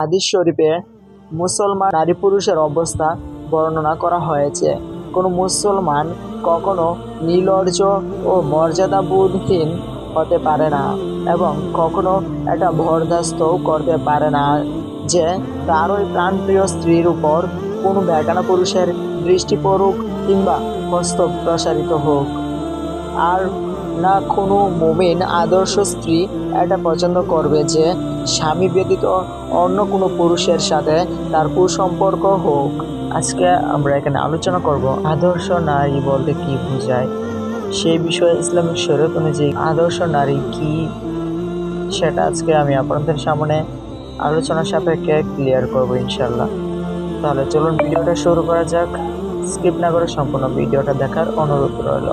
হাদিস শরীফে মুসলমান নারী পুরুষের অবস্থা বর্ণনা করা হয়েছে। কোনো মুসলমান কখনো নির্লজ্জ ও মর্যাদাবোধহীন হতে পারে না এবং কখনো এটা বরদাস্তও করতে পারে না যে তার ওই প্রাণপ্রিয় স্ত্রীর উপর কোনো বেগানা পুরুষের দৃষ্টি পড়ুক কিংবা হস্ত প্রসারিত হোক। আর না কোনো মুমিন আদর্শ স্ত্রী এটা পছন্দ করবে যে স্বামী ব্যতীত অন্য কোনো পুরুষের সাথে তার কুসম্পর্ক হোক। আজকে আমরা এখানে আলোচনা করব আদর্শ নারী বলতে কি বোঝায়। সেই বিষয়ে ইসলামিক শরীয়ত অনুযায়ী আদর্শ নারী কি সেটা আজকে আমি আপনাদের সামনে আলোচনা সাপেক্ষে ক্লিয়ার করব ইনশাল্লাহ। তাহলে চলুন ভিডিওটা শুরু করা যাক। স্কিপ না করে সম্পূর্ণ ভিডিওটা দেখার অনুরোধ রইল।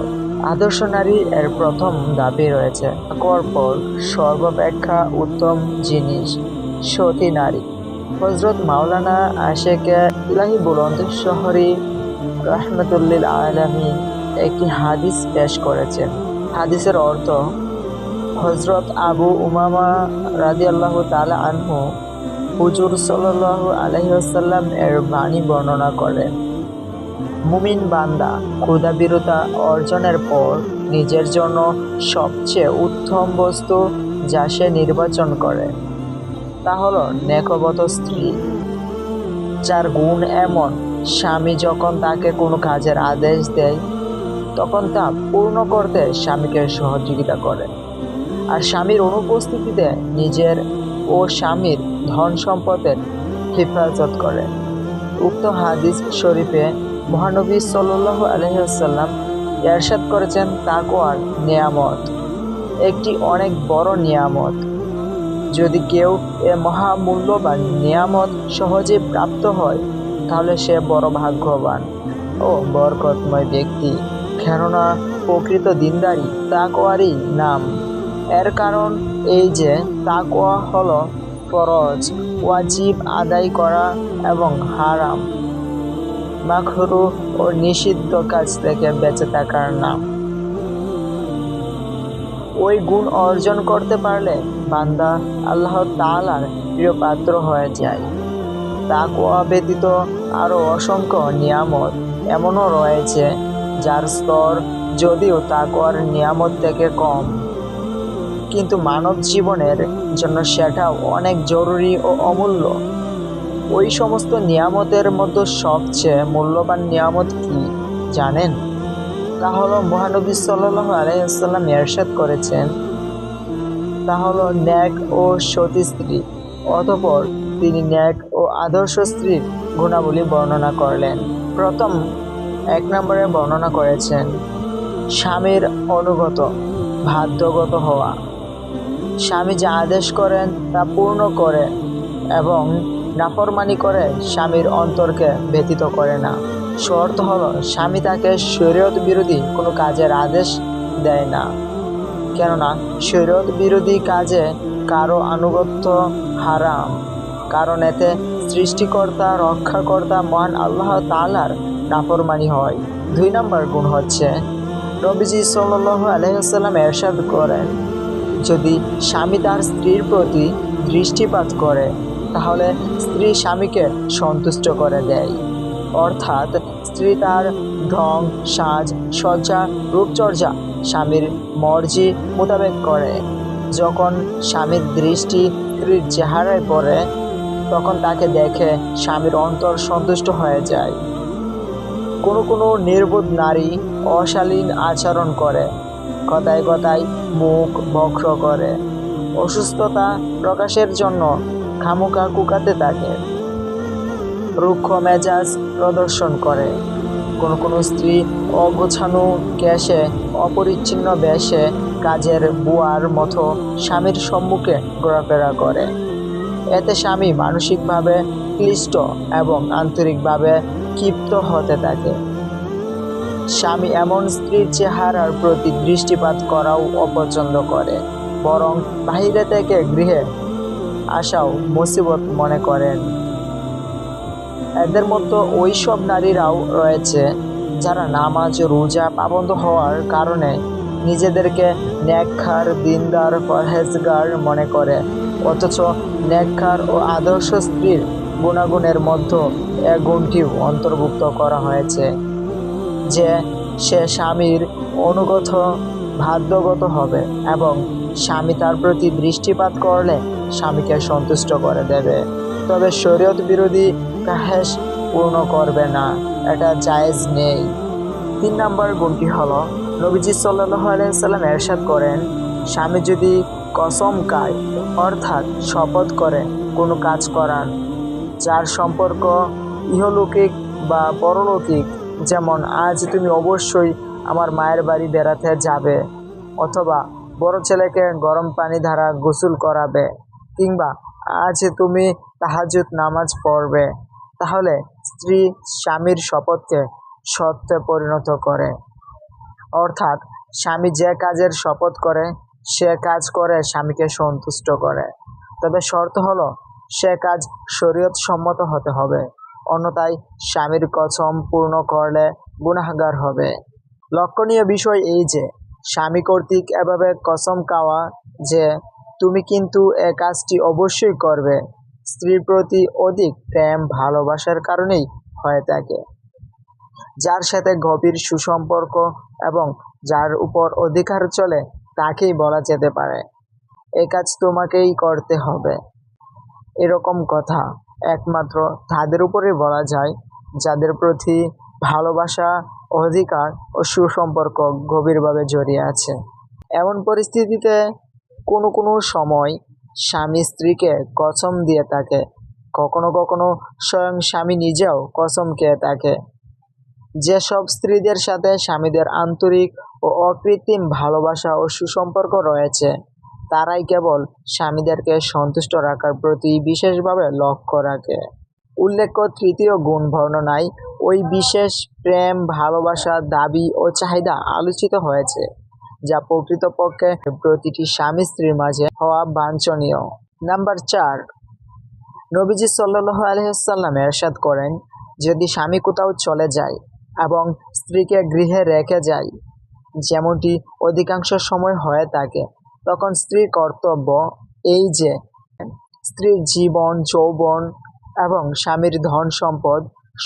আদর্শ নারী এর প্রথম দাবি রয়েছে তাকওয়ার পর সর্বাপেক্ষা উত্তম জিনিস সতী নারী। হযরত মাওলানা আশেকে ইলাহি বুলন্দ শহরী রাহমাতুল্লিল আলামিন একটি হাদিস পেশ করেছেন। হাদিসের অর্থ, হযরত আবু উমামা রাদিয়াল্লাহু তাআলা আনহু হুজুর সাল্লাল্লাহু আলাইহি ওয়াসাল্লাম এর বাণী বর্ণনা করেন, মুমিন বান্দা ক্ষুধাবিরতা অর্জনের পর নিজের জন্য সবচেয়ে উত্তম বস্তু যা সে নির্বাচন করে তা হলো নেকবত স্ত্রী, যার গুণ এমন স্বামী যখন তাকে কোনো কাজের আদেশ দেয় তখন তা পূর্ণ করতে স্বামীকে সহযোগিতা করে আর স্বামীর অনুপস্থিতিতে নিজের ও স্বামীর ধন সম্পদের হেফাজত করে। উক্ত হাদিস শরীফে মহানবী সাল্লাল্লাহু আলাইহি ওয়াসাল্লাম ইরশাদ করেছেন, তাকওয়ার নিয়ামত একটি অনেক বড় নিয়ামত। যদি কেউ এ মহামূল্যবান নিয়ামত সহজে প্রাপ্ত হয় তাহলে সে বড় ভাগ্যবান ও বরকতময় ব্যক্তি। কেননা প্রকৃত দিনদারি তাকওয়ারই নাম। এর কারণ এই যে তাকওয়া হলো ফরজ ওয়াজিব আদায় করা এবং হারাম মাকরুহ ও নিষিদ্ধ কাজ থেকে বেঁচে থাকার নাম। ওই গুণ অর্জন করতে পারলে বান্দা আল্লাহ তাআলার প্রিয় পাত্র হয়ে যায়। তাকওয়া ব্যতীত আরও অসংখ্য নিয়ামত এমনও রয়েছে যার স্তর যদিও তাকওয়ার নিয়ামত থেকে কম, কিন্তু মানব জীবনের জন্য সেটাও অনেক জরুরি ও অমূল্য। ওই সমস্ত নিয়ামতের মধ্যে সবচেয়ে মূল্যবান নিয়ামত কি জানেন? তা হলো মহানবী সাল্লাল্লাহু আলাইহি ওয়াসাল্লাম ইরশাদ করেছেন, তা হলো নেক ও সতী স্ত্রী। অতঃপর তিনি নেক ও আদর্শ স্ত্রীর গুণাবলী বর্ণনা করলেন। প্রথম 1 নম্বরে বর্ণনা করেছেন স্বামীর অনুগত বাধ্যগত হওয়া। স্বামী যা আদেশ করেন তা পূর্ণ করে এবং নাফরমানি করে স্বামীর অন্তরকে ব্যতীত করে না। শর্ত হলো স্বামী তাকে শরীয়ত বিরোধী কোনো কাজের আদেশ দেয় না, কেননা শরীয়ত বিরোধী কাজে কারো আনুগত্য হারাম, কারণ এতে সৃষ্টিকর্তা রক্ষাকর্তা মহান আল্লাহ তাআলার নাফরমানি হয়। 2 নম্বর গুণ হচ্ছে নবীজি সাল্লাল্লাহু আলাইহি ওয়াসাল্লাম ইরশাদ করেন, যদি স্বামী তার স্ত্রীর প্রতি দৃষ্টিপাত করে তাহলে স্ত্রী স্বামীকে সন্তুষ্ট করে দেয়। অর্থাৎ স্ত্রী তার ঢং সাজ সজ্জা রূপচর্চা স্বামীর মর্জি মোতাবেক করে। যখন স্বামীর দৃষ্টি স্ত্রীর চেহারায় পড়ে তখন তাকে দেখে স্বামীর অন্তর সন্তুষ্ট হয়ে যায়। কোনো নির্বোধ নারী অশালীন আচরণ করে, কথায় কথায় মুখ বক্র করে, অসুস্থতা প্রকাশের জন্য খামোখা কুকাতে থাকে, রুক্ষ মেজাজ প্রদর্শন করে। কোনো স্ত্রী অগোছানো কেশে অপরিচ্ছন্ন বেশে কাজের বুয়ার মতো স্বামীর সম্মুখে ঘোরাফেরা করে। এতে স্বামী মানসিকভাবে ক্লিষ্ট এবং আন্তরিকভাবে ক্ষিপ্ত হতে থাকে। স্বামী এমন স্ত্রীর চেহারার প্রতি দৃষ্টিপাত করাও অপছন্দ করে, বরং বাহিরে থেকে গৃহে আসাও মুসিবত মনে করেন। এদের মধ্যে ওই সব নারীরাও রয়েছে যারা নামাজ রোজা পাবন্দ হওয়ার কারণে নিজেদেরকে নেককার দিনদার পরহেজগার মনে করে, অথচ নেককার ও আদর্শ স্ত্রীর গুণাগুণের মধ্যে এ গুণটিও অন্তর্ভুক্ত করা হয়েছে যে সে স্বামীর অনুগত বাধ্যগত হবে এবং স্বামী তার প্রতি দৃষ্টিপাত করলে স্বামীকে সন্তুষ্ট করে দেবে, তবে শরীয়ত বিরোধী কাহেস পূর্ণ করবে না, এটা জায়েজ নেই। 3 নম্বর গুণটি হলো নবীজি সাল্লাল্লাহু আলাইহি সাল্লাম ইরশাদ করেন, স্বামী যদি কসম খায় অর্থাৎ শপথ করে কোনো কাজ করার যার সম্পর্ক ইহলৌকিক বা পরলৌকিক, যেমন আজ তুমি অবশ্যই আমার মায়ের বাড়ি বেড়াতে যাবে, অথবা বড় ছেলেকে গরম পানি দ্বারা গোসল করাবে, কিংবা আজ তুমি তাহাজ্জুদ নামাজ পড়বে, তাহলে স্ত্রী স্বামীর শপথকে সত্যে পরিণত করে। অর্থাৎ স্বামী যে কাজের শপথ করে সে কাজ করে স্বামীকে সন্তুষ্ট করে, তবে শর্ত হলো সে কাজ শরীয়ত সম্মত হতে হবে, অন্যথায় স্বামীর কসম পূর্ণ করলে গুনাহগার হবে। লক্ষণীয় বিষয় এই যে স্বামী কর্তৃক এভাবে কসম খাওয়া যে তুমি কিন্তু এ কাজটি অবশ্যই করবে, স্ত্রীর প্রতি অধিক প্রেম ভালোবাসার কারণেই হয়ে থাকে, যার সাথে গভীর সুসম্পর্ক এবং যার উপর অধিকার চলে তাকেই বলা যেতে পারে এই কাজ তোমাকেই করতে হবে। এরকম কথা একমাত্র তাদের উপরে বলা যায় যাদের প্রতি ভালোবাসা, অধিকার ও সুসম্পর্ক গভীরভাবে জড়িয়ে আছে। এমন পরিস্থিতিতে কোনো কোনো সময় স্বামী স্ত্রীকে কসম দিয়ে থাকে, কখনো কখনো স্বয়ং স্বামী নিজেও কসম খেয়ে থাকে। যেসব স্ত্রীদের সাথে স্বামীদের আন্তরিক ও অকৃত্রিম ভালোবাসা ও সুসম্পর্ক রয়েছে তারাই কেবল স্বামীদেরকে সন্তুষ্ট রাখার প্রতি বিশেষভাবে লক্ষ্য রাখে। উল্লেখ্য, তৃতীয় গুণ বর্ণনায় ওই বিশেষ প্রেম, ভালোবাসা, দাবি ও চাহিদা আলোচিত হয়েছে যা প্রকৃতপক্ষে প্রতিটি স্বামী স্ত্রীর মাঝে হওয়া বাঞ্ছনীয়। নাম্বার 4, নবীজি সাল্লাল্লাহু আলাইহি ওয়াসাল্লাম ইরশাদ করেন, যদি স্বামী কোথাও চলে যায় এবং স্ত্রীকে গৃহে রেখে যায়, যেমনটি অধিকাংশ সময় হয়ে থাকে, তখন স্ত্রীর কর্তব্য এই যে স্ত্রীর জীবন, যৌবন এবং স্বামীর ধন সম্পদ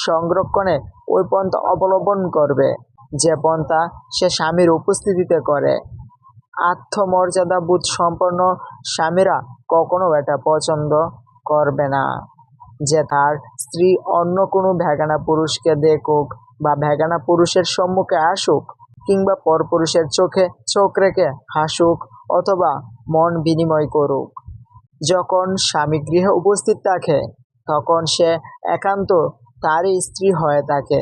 সংরক্ষণে ওই পন্থা অবলম্বন করবে যে পন্থা সে স্বামীর উপস্থিতিতে করে। আত্মমর্যাদাবোধ সম্পন্ন স্বামীরা কখনো এটা পছন্দ করবে না যে তার স্ত্রী অন্য কোনো বেগানা পুরুষকে দেখুক বা বেগানা পুরুষের সম্মুখে আসুক, কিংবা পরপুরুষের চোখে চোখ রেখে হাসুক অথবা মন বিনিময় করুক। যখন স্বামী গৃহে উপস্থিত থাকে তখন সে একান্ত তারই স্ত্রী হয়ে থাকে,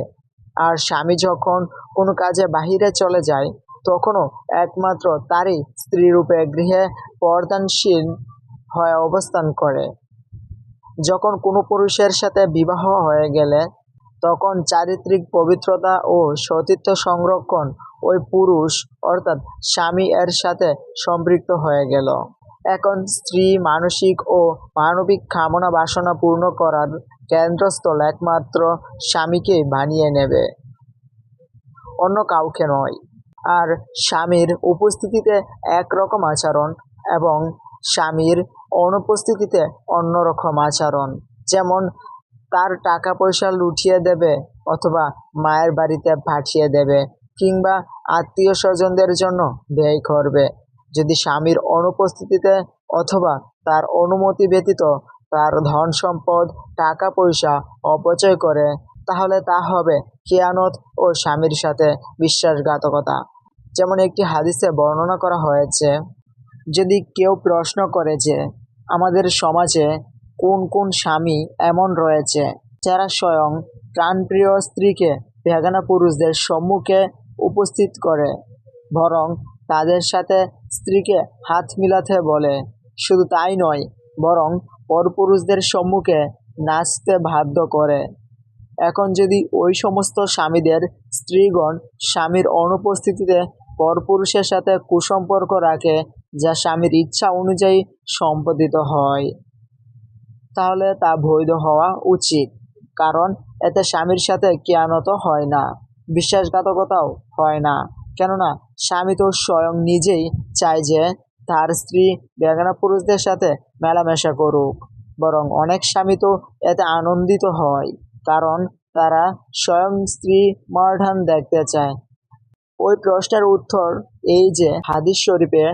আর স্বামী যখন কোনো কাজে বাহিরে চলে যায় তখনও একমাত্র তারই স্ত্রীরূপে গৃহে পর্দানশীল হয়ে অবস্থান করে। যখন কোনো পুরুষের সাথে বিবাহ হয়ে গেলে তখন চারিত্রিক পবিত্রতা ও সতীত্ব সংরক্ষণ ওই পুরুষ অর্থাৎ স্বামী এর সাথে সম্পৃক্ত হয়ে গেল। এখন স্ত্রী মানসিক ও মানবিক কামনা বাসনা পূর্ণ করার কেন্দ্রস্থল একমাত্র স্বামীকেই বানিয়ে নেবে, অন্য কাউকে নয়। আর স্বামীর উপস্থিতিতে একরকম আচরণ এবং স্বামীর অনুপস্থিতিতে অন্যরকম আচরণ, যেমন তার টাকা পয়সা লুটিয়ে দেবে অথবা মায়ের বাড়িতে পাঠিয়ে দেবে কিংবা আত্মীয় স্বজনদের জন্য ব্যয় করবে। যদি স্বামীর অনুপস্থিতিতে অথবা তার অনুমতি ব্যতীত তার ধন সম্পদ, টাকা পয়সা অপচয় করে তাহলে তা হবে খেয়ানত ও স্বামীর সাথে বিশ্বাসঘাতকতা। যেমন একটি হাদিসে বর্ণনা করা হয়েছে, যদি কেউ প্রশ্ন করে যে আমাদের সমাজে কোন কোন স্বামী এমন রয়েছে যারা স্বয়ং প্রাণপ্রিয় স্ত্রীকে বেগানা পুরুষদের সম্মুখে উপস্থিত করে, বরং তাদের সাথে স্ত্রীকে হাত মিলাতে বলে, শুধু তাই নয় বরং পরপুরুষদের সম্মুখে নাচতে বাধ্য করে। এখন যদি ওই সমস্ত স্বামীদের স্ত্রীগণ স্বামীর অনুপস্থিতিতে পরপুরুষের সাথে কুসম্পর্ক রাখে যা স্বামীর ইচ্ছা অনুযায়ী সম্পাদিত হয়, তাহলে তা বৈধ হওয়া উচিত, কারণ এতে স্বামীর সাথে খেয়ানত হয় না, বিশ্বাসঘাতকতাও হয় না। কেননা স্বামী তো স্বয়ং নিজেই চায় যে তার স্ত্রী বেগানা পুরুষদের সাথে মেলামেশা করুক। বরং অনেক স্বামী তো এতে আনন্দিত হয়, কারণ তারা স্বয়ং স্ত্রী মডার্ন দেখতে চায়। ওই প্রশ্নের উত্তর এই যে হাদিস শরীফে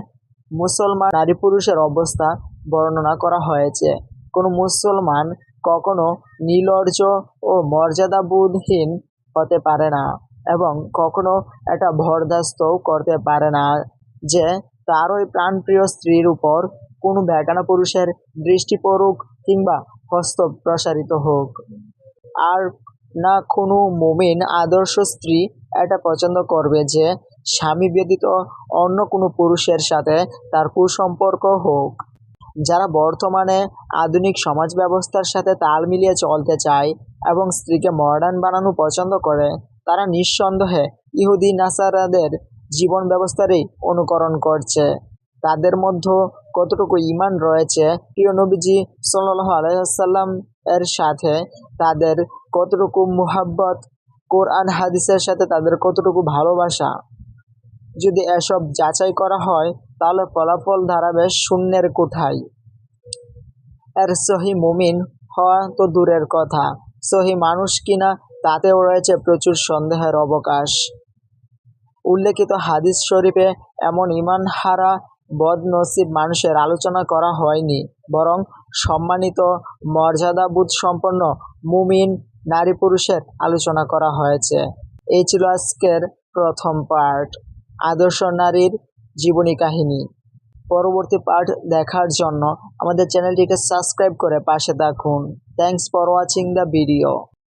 মুসলমান নারী পুরুষের অবস্থা বর্ণনা করা হয়েছে। কোনো মুসলমান কখনো নির্লজ্জ ও মর্যাদাবোধহীন হতে পারে না, এবং কখনো এটা বরদাস্তও করতে পারে না যে তার ওই প্রাণপ্রিয় স্ত্রীর উপর কোনো বেগানা পুরুষের দৃষ্টি পড়ুক কিংবা হস্ত প্রসারিত হোক। আর না কোনো মুমিন আদর্শ স্ত্রী এটা পছন্দ করবে যে স্বামী ব্যতীত অন্য কোনো পুরুষের সাথে তার কুসম্পর্ক হোক। যারা বর্তমানে আধুনিক সমাজ ব্যবস্থার সাথে তাল মিলিয়ে চলতে চায় এবং স্ত্রীকে মডার্ন বানানো পছন্দ করে, তারা নিঃসন্দেহে ইহুদি নাসারাদের জীবন ব্যবস্থারই অনুকরণ করছে। তাদের মধ্যে কতটুকু ঈমান রয়েছে প্রিয় নবীজি সাল্লাল্লাহু আলাইহি ওয়াসাল্লাম এর সাথে, তাদের কতটুকু মুহাব্বত, কোরআন হাদিসের সাথে তাদের কতটুকু ভালোবাসা, যদি এসব যাচাই করা হয় তাহলে ফলাফল দাঁড়াবে শূন্যের কোঠায়। এর সহি মুমিন হওয়া তো দূরের কথা, সহি মানুষ কিনা তাতেও রয়েছে প্রচুর সন্দেহের অবকাশ। উল্লেখিত হাদিস শরীফে এমন ঈমানহারা বদনসিব মানুষের আলোচনা করা হয়নি, বরং সম্মানিত মর্যাদাবোধ সম্পন্ন মুমিন নারী পুরুষের আলোচনা করা হয়েছে। এই ছিল আজকের প্রথম পার্ট, আদর্শ নারীর জীবনী কাহিনী। পরবর্তী পার্ট দেখার জন্য আমাদের চ্যানেলটিকে সাবস্ক্রাইব করে পাশে থাকুন। Thanks for watching the video.